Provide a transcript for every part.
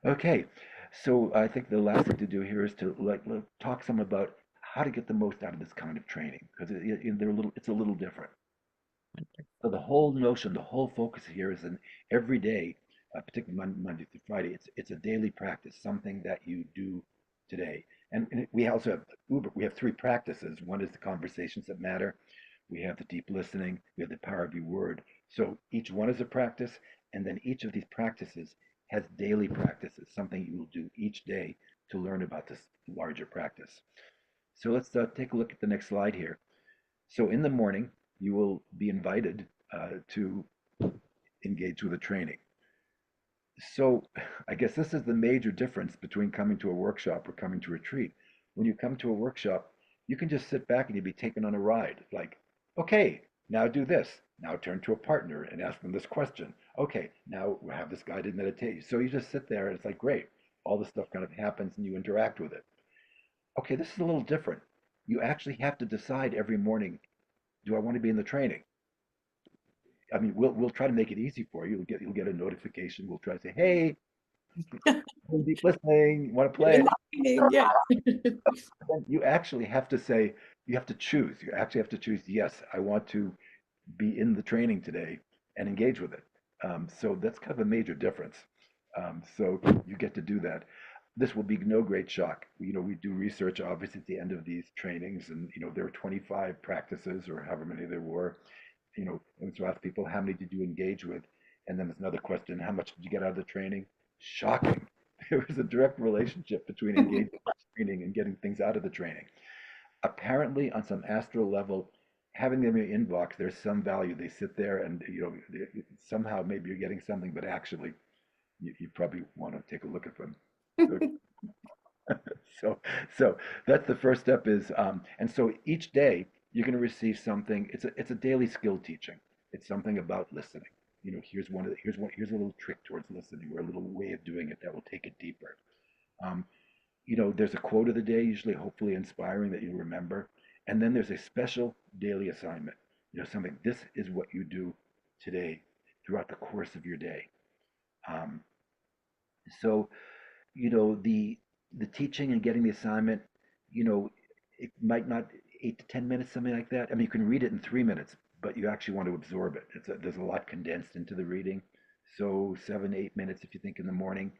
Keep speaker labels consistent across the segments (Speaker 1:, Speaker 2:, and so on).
Speaker 1: Okay, so I think the last thing to do here is to talk some about how to get the most out of this kind of training because it's a little different. So the whole notion, the whole focus here is in every day, particularly Monday through Friday. It's a daily practice, something that you do today. And we also have Uber. We have three practices. One is the conversations that matter. We have the deep listening. We have the power of your word. So each one is a practice, and then each of these practices has daily practices, something you will do each day to learn about this larger practice. So let's take a look at the next slide here. So in the morning, you will be invited to engage with a training. So I guess this is the major difference between coming to a workshop or coming to a retreat. When you come to a workshop, you can just sit back and you'll be taken on a ride. Like, okay, now do this. Now turn to a partner and ask them this question. Okay, now we have this guided meditation. So you just sit there and it's like, great. All this stuff kind of happens and you interact with it. Okay, this is a little different. You actually have to decide every morning, do I want to be in the training? I mean, we'll try to make it easy for you. You'll get a notification. We'll try to say, hey, deep listening, you want to
Speaker 2: I'm
Speaker 1: play?
Speaker 2: in the meeting, yeah.
Speaker 1: Then you actually have to say, you have to choose. You actually have to choose, yes, I want to be in the training today and engage with it. So that's kind of a major difference. So you get to do that. This will be no great shock. We do research obviously at the end of these trainings, and there are 25 practices or however many there were. And so ask people, how many did you engage with? And then there's another question, how much did you get out of the training? Shocking. There was a direct relationship between engaging in training and getting things out of the training. Apparently, on some astral level, having them in your inbox, there's some value. They sit there and, somehow maybe you're getting something, but actually, you probably want to take a look at them. So, so that's the first step is, and so each day you're going to receive something. It's a daily skill teaching. It's something about listening. Here's a little trick towards listening, or a little way of doing it that will take it deeper. Um, there's a quote of the day, usually hopefully inspiring that you remember, and then there's a special daily assignment. Something. This is what you do today throughout the course of your day. Um, so the teaching and getting the assignment, you know, it might not 8 to 10 minutes, something like that. I mean, you can read it in 3 minutes, but you actually want to absorb it. There's a lot condensed into the reading. So 7, 8 minutes, if you think in the morning,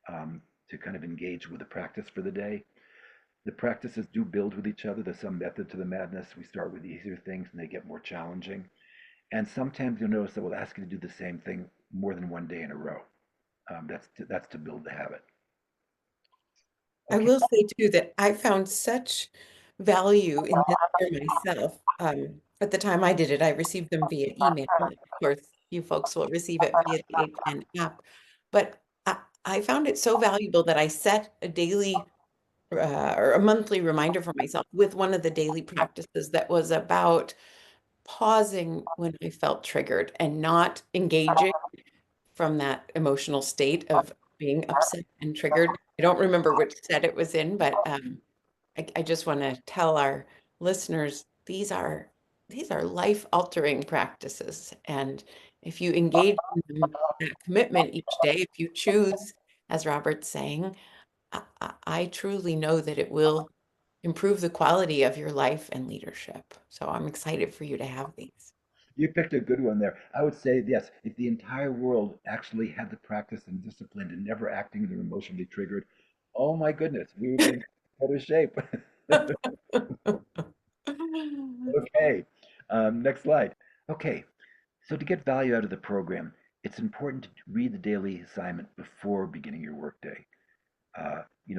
Speaker 1: to kind of engage with the practice for the day. The practices do build with each other. There's some method to the madness. We start with easier things and they get more challenging. And sometimes you'll notice that we'll ask you to do the same thing more than one day in a row. That's to build the habit.
Speaker 2: I
Speaker 1: Okay.
Speaker 2: will say too that I found such value in this for myself. At the time I did it, I received them via email. Of course, you folks will receive it via the HN app. But I found it so valuable that I set a daily or a monthly reminder for myself with one of the daily practices that was about pausing when I felt triggered and not engaging from that emotional state of being upset and triggered. I don't remember which set it was in, but I just want to tell our listeners these are life altering practices. And if you engage in that commitment each day, if you choose, as Robert's saying, I truly know that it will improve the quality of your life and leadership. So I'm excited for you to have these.
Speaker 1: You picked a good one there. I would say, yes, if the entire world actually had the practice and discipline and never acting when they're emotionally triggered, oh my goodness, we would be in better shape. Okay, next slide. Okay, so to get value out of the program, it's important to read the daily assignment before beginning your workday.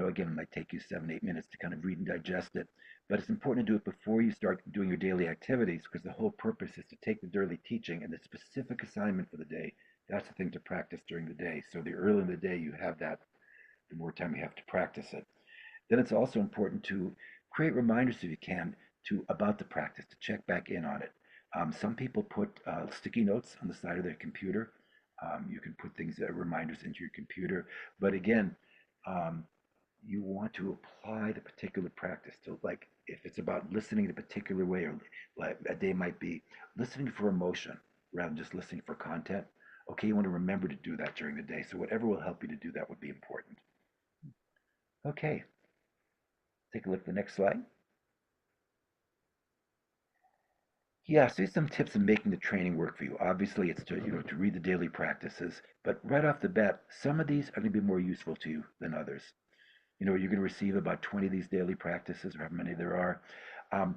Speaker 1: Again, it might take you 7, 8 minutes to kind of read and digest it, but it's important to do it before you start doing your daily activities because the whole purpose is to take the daily teaching and the specific assignment for the day. That's the thing to practice during the day. So the earlier in the day you have that, the more time you have to practice it. Then it's also important to create reminders if you can to about the practice to check back in on it. Some people put sticky notes on the side of their computer. You can put things that reminders into your computer, but again, um, you want to apply the particular practice to, like, if it's about listening in a particular way, or like a day might be listening for emotion rather than just listening for content. Okay, you want to remember to do that during the day. So whatever will help you to do that would be important. Okay, take a look at the next slide. Yeah, so here's some tips in making the training work for you. Obviously, it's to read the daily practices, but right off the bat, some of these are going to be more useful to you than others. You're going to receive about 20 of these daily practices, or however many there are. Um,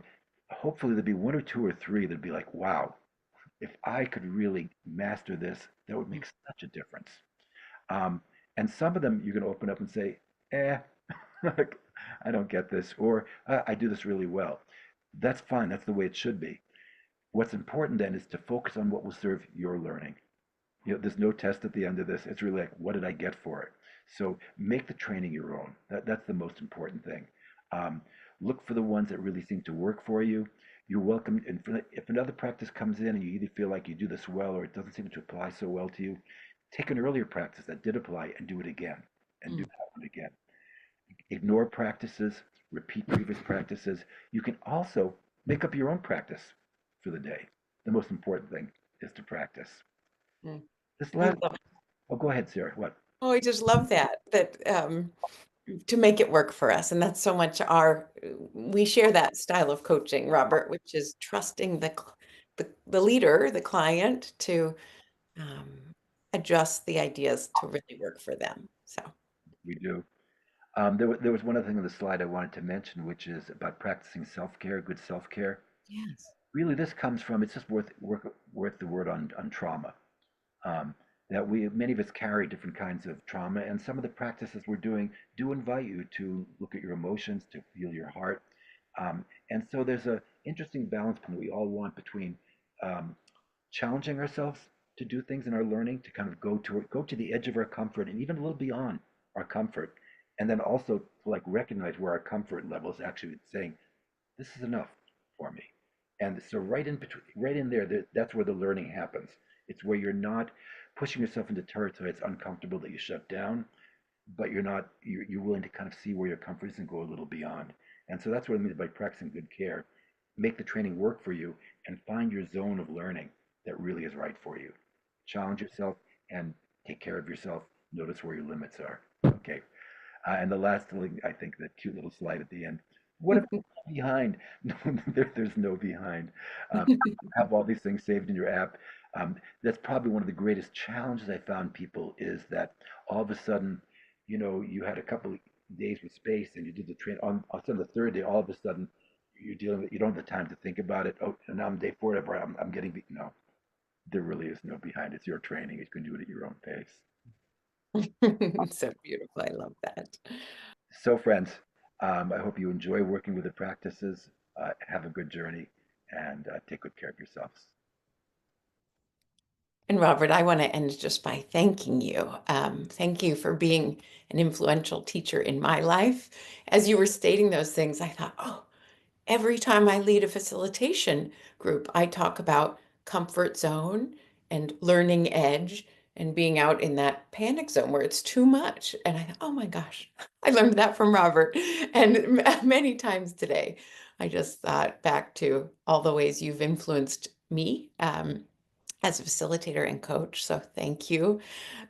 Speaker 1: Hopefully, there'll be one or two or three that'll be like, wow, if I could really master this, that would make such a difference. Um, and some of them you're going to open up and say, eh, like, I don't get this, or I do this really well. That's fine. That's the way it should be. What's important then is to focus on what will serve your learning. There's no test at the end of this. It's really like, what did I get for it? So make the training your own. That's the most important thing. Um, Look for the ones that really seem to work for you. You're welcome. And if another practice comes in and you either feel like you do this well or it doesn't seem to apply so well to you, take an earlier practice that did apply and do it again and do
Speaker 2: Mm.
Speaker 1: that one again. Ignore practices, repeat previous practices. You can also make up your own practice for the day. The most important thing is to practice.
Speaker 2: Mm.
Speaker 1: This
Speaker 2: I
Speaker 1: last,
Speaker 2: love
Speaker 1: oh, go ahead, Sarah. What?
Speaker 2: Oh, I just love that to make it work for us. And that's so much we share that style of coaching, Robert, which is trusting the leader, the client, to um, adjust the ideas to really work for them. So,
Speaker 1: We do. There was one other thing on the slide I wanted to mention, which is about practicing self-care, good self-care.
Speaker 2: yes.
Speaker 1: Really, this comes from, it's just worth the word on trauma. Um, that many of us carry different kinds of trauma, and some of the practices we're doing do invite you to look at your emotions, to feel your heart. And so there's an interesting balance point we all want between um, challenging ourselves to do things in our learning, to kind of go to the edge of our comfort and even a little beyond our comfort, and then also to like recognize where our comfort level is actually saying this is enough for me. And so right in between, right in there, that's where the learning happens. It's where you're not pushing yourself into territory that's uncomfortable that you shut down, but you're willing to kind of see where your comfort is and go a little beyond. And so that's what I mean by practicing good care. Make the training work for you and find your zone of learning that really is right for you. Challenge yourself and take care of yourself. Notice where your limits are. Okay. And the last thing, I think, the cute little slide at the end. What if I'm behind? No, there's no behind. Um, have all these things saved in your app. That's probably one of the greatest challenges I found people is that all of a sudden, you had a couple of days with space and you did the train on the third day, all of a sudden you don't have the time to think about it. Oh, and now I'm day four, I'm getting, no, there really is no behind. It's your training. You can do it at your own pace.
Speaker 2: So beautiful. I love that.
Speaker 1: So, friends, I hope you enjoy working with the practices. Have a good journey and take good care of yourselves.
Speaker 2: And Robert, I want to end just by thanking you. Thank you for being an influential teacher in my life. As you were stating those things, I thought, oh, every time I lead a facilitation group, I talk about comfort zone and learning edge and being out in that panic zone where it's too much. And I thought, oh my gosh, I learned that from Robert. And many times today, I just thought back to all the ways you've influenced me. As a facilitator and coach. So thank you.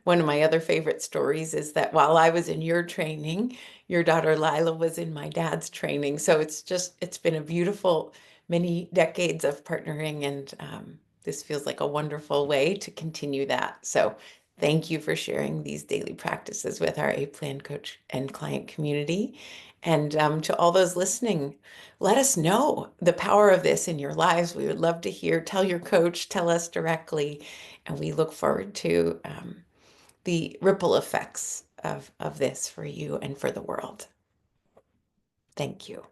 Speaker 2: One of my other favorite stories is that while I was in your training, your daughter Lila was in my dad's training. So it's been a beautiful many decades of partnering, and this feels like a wonderful way to continue that. So thank you for sharing these daily practices with our A Plan coach and client community. And to all those listening, let us know the power of this in your lives. We would love to hear. Tell your coach, tell us directly, and we look forward to the ripple effects of this for you and for the world. Thank you.